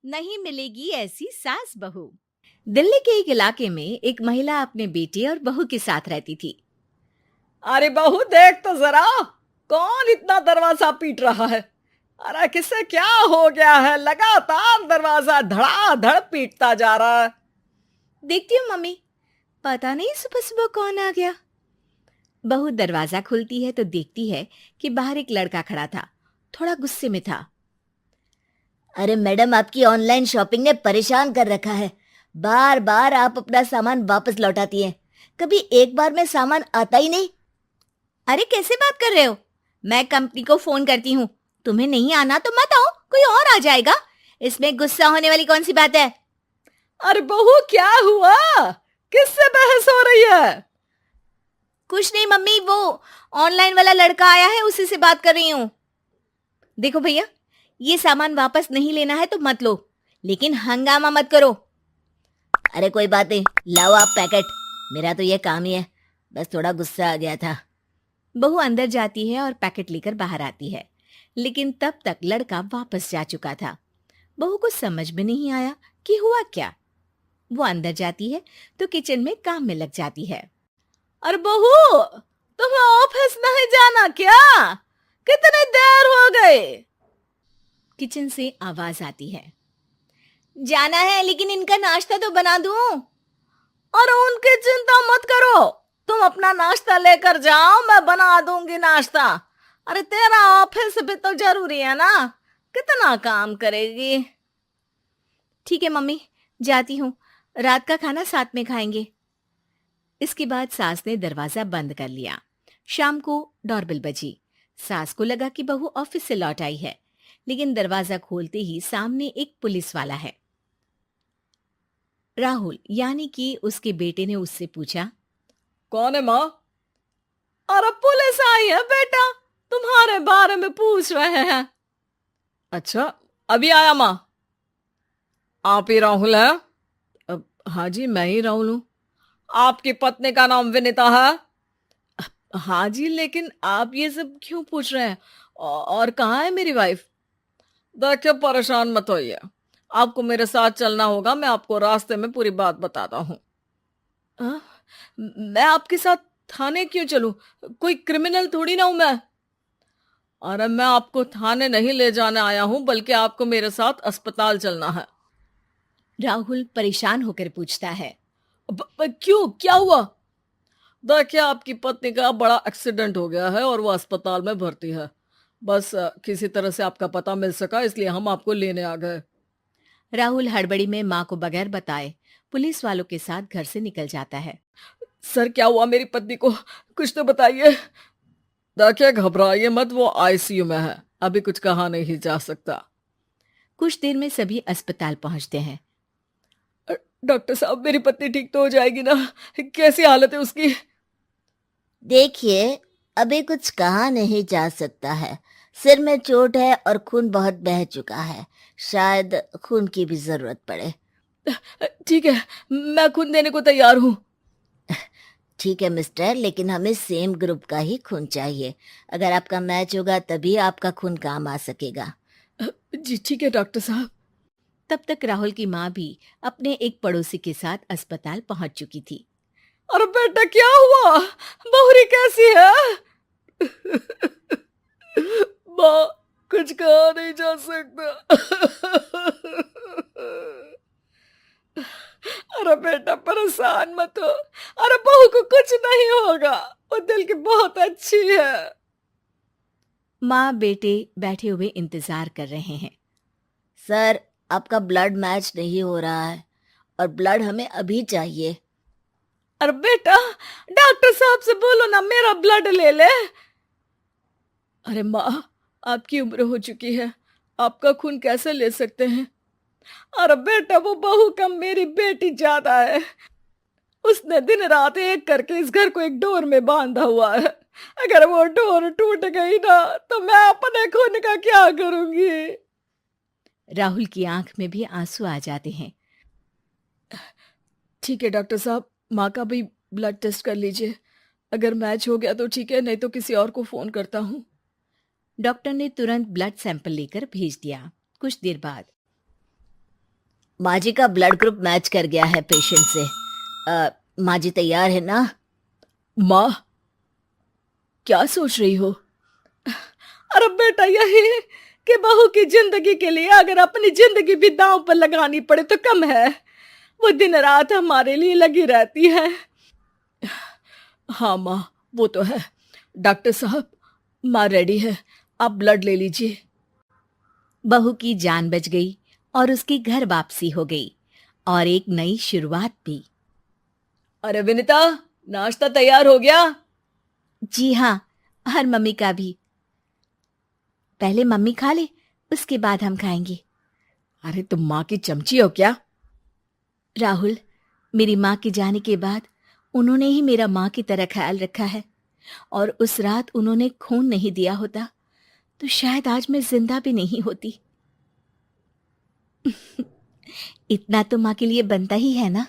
नहीं मिलेगी ऐसी सास बहू। दिल्ली के एक इलाके में एक महिला अपने बेटे और बहू के साथ रहती थी। अरे बहू देख तो जरा, कौन इतना दरवाजा पीट रहा है। अरे किसे क्या हो गया है, लगातार दरवाजा धड़ाधड़ पीटता जा रहा है। देखती हूँ मम्मी, पता नहीं सुबह सुबह कौन आ गया। बहू दरवाजा खोलती है तो देखती है कि बाहर एक लड़का खड़ा था। थोड़ा गुस्से में था। अरे मैडम, आपकी ऑनलाइन शॉपिंग ने परेशान कर रखा है। बार बार आप अपना सामान वापस लौटाती हैं। कभी एक बार में सामान आता ही नहीं। अरे कैसे बात कर रहे हो? मैं कंपनी को फोन करती हूँ। तुम्हें नहीं आना तो मत आओ, कोई और आ जाएगा। इसमें गुस्सा होने वाली कौन सी बात है? अरे बहू क्या हुआ, किससे बहस हो रही है? कुछ नहीं मम्मी, वो ऑनलाइन वाला लड़का आया है, उसी से बात कर रही हूँ। देखो भैया, ये सामान वापस नहीं लेना है तो मत लो, लेकिन हंगामा मत करो। अरे कोई बात नहीं, लाओ आप पैकेट। मेरा तो ये काम ही है, बस थोड़ा गुस्सा आ गया था। बहू अंदर जाती है और पैकेट लेकर बाहर आती है, लेकिन तब तक लड़का वापस जा चुका था। बहू को समझ में नहीं आया कि हुआ क्या। वो अंदर जाती है तो किचन में काम में लग जाती है। अरे बहू, तुम्हें ऑफिस नहीं जाना क्या? कितनी देर हो गई? किचन से आवाज आती है। जाना है, लेकिन इनका नाश्ता तो बना दूं। और उनकी चिंता मत करो, तुम अपना नाश्ता लेकर जाओ, मैं बना दूंगी नाश्ता। अरे तेरा ऑफिस भी तो जरूरी है ना, कितना काम करेगी। ठीक है मम्मी, जाती हूँ। रात का खाना साथ में खाएंगे। इसके बाद सास ने दरवाजा बंद कर लिया। शाम को डोरबेल बजी। सास को लगा कि बहू ऑफिस से लौट आई है, लेकिन दरवाजा खोलते ही सामने एक पुलिस वाला है। राहुल यानी कि उसके बेटे ने उससे पूछा, कौन है माँ? अरे पुलिस आई है बेटा, तुम्हारे बारे में पूछ रहे हैं। अच्छा, अभी आया माँ। आप ही राहुल है? हाँ जी, मैं ही राहुल हूँ। आपकी पत्नी का नाम विनीता है? हाँ जी, लेकिन आप ये सब क्यों पूछ रहे हैं? और कहाँ है मेरी वाइफ? देखिए, परेशान मत होइए, आपको मेरे साथ चलना होगा, मैं आपको रास्ते में पूरी बात बताता हूँ। हाँ? मैं आपके साथ थाने क्यों चलूं? कोई क्रिमिनल थोड़ी ना हूं मैं। अरे मैं आपको थाने नहीं ले जाने आया हूं, बल्कि आपको मेरे साथ अस्पताल चलना है। राहुल परेशान होकर पूछता है। क्यों, क्या हुआ? देखिए, आपकी पत्नी का बड़ा एक्सीडेंट हो गया है और वो अस्पताल में भर्ती है। बस किसी तरह से आपका पता मिल सका, इसलिए हम आपको लेने आ गए। राहुल हड़बड़ी में माँ को बगैर बताए पुलिस वालों के साथ घर से निकल जाता है। सर, क्या हुआ मेरी पत्नी को, कुछ तो बताइए। देखिए, घबराइए मत, वो आईसीयू में है, अभी कुछ कहा नहीं जा सकता। कुछ देर में सभी अस्पताल पहुंचते हैं। डॉक्टर साहब, मेरी पत्नी ठीक तो हो जाएगी ना? कैसी हालत है उसकी? देखिए, अभी कुछ कहा नहीं जा सकता है। सिर में चोट है और खून बहुत बह चुका है। शायद खून की भी जरूरत पड़े। ठीक है, मैं खून देने को तैयार हूँ। ठीक है मिस्टर, लेकिन हमें सेम ग्रुप का ही खून चाहिए। अगर आपका मैच होगा तभी आपका खून काम आ सकेगा। जी ठीक है डॉक्टर साहब। तब तक राहुल की माँ भी अपने एक पड़ोसी के साथ अस्पताल पहुंच चुकी थी। अरे बेटा, क्या हुआ? बहुरी कैसी है? माँ, कुछ कहा नहीं जा सकता। अरे बेटा, परेशान मत हो। अरे बहू को कुछ नहीं होगा, वो दिल की बहुत अच्छी है। माँ बेटे बैठे हुए इंतजार कर रहे हैं। सर, आपका ब्लड मैच नहीं हो रहा है और ब्लड हमें अभी चाहिए। अरे बेटा, डॉक्टर साहब से बोलो ना मेरा ब्लड ले ले। अरे माँ, आपकी उम्र हो चुकी है, आपका खून कैसे ले सकते हैं? अरे बेटा, वो बहू कम मेरी बेटी ज्यादा है। उसने दिन रात एक करके इस घर को एक डोर में बांधा हुआ है। अगर वो डोर टूट गई ना, तो मैं अपने खून का क्या करूंगी? राहुल की आंख में भी आंसू आ जाते हैं। ठीक है डॉक्टर साहब, माँ का भी ब्लड टेस्ट कर लीजिए। अगर मैच हो गया तो ठीक है, नहीं तो किसी और को फोन करता हूँ। डॉक्टर ने तुरंत ब्लड सैंपल लेकर भेज दिया। कुछ देर बाद माँ जी का ब्लड ग्रुप मैच कर गया है पेशेंट से। माँ जी तैयार है ना? माँ, क्या सोच रही हो? अरे बेटा, यही कि बहू की जिंदगी के लिए अगर अपनी जिंदगी भी दांव पर लगानी पड़े तो कम है। वो दिन रात हमारे लिए लगी रहती है। हाँ माँ, वो तो है। डॉक्टर साहब, माँ रेडी है, आप ब्लड ले लीजिए। बहू की जान बच गई और उसकी घर वापसी हो गई और एक नई शुरुआत भी। अरे विनीता, नाश्ता तैयार हो गया? जी हाँ, हर मम्मी का भी। पहले मम्मी खा ले, उसके बाद हम खाएंगे। अरे तुम माँ की चमची हो क्या? राहुल, मेरी माँ के जाने के बाद उन्होंने ही मेरा माँ की तरह ख्याल रखा है, और उस रात उन्होंने खून नहीं दिया होता तो शायद आज मैं जिंदा भी नहीं होती। इतना तो माँ के लिए बनता ही है ना।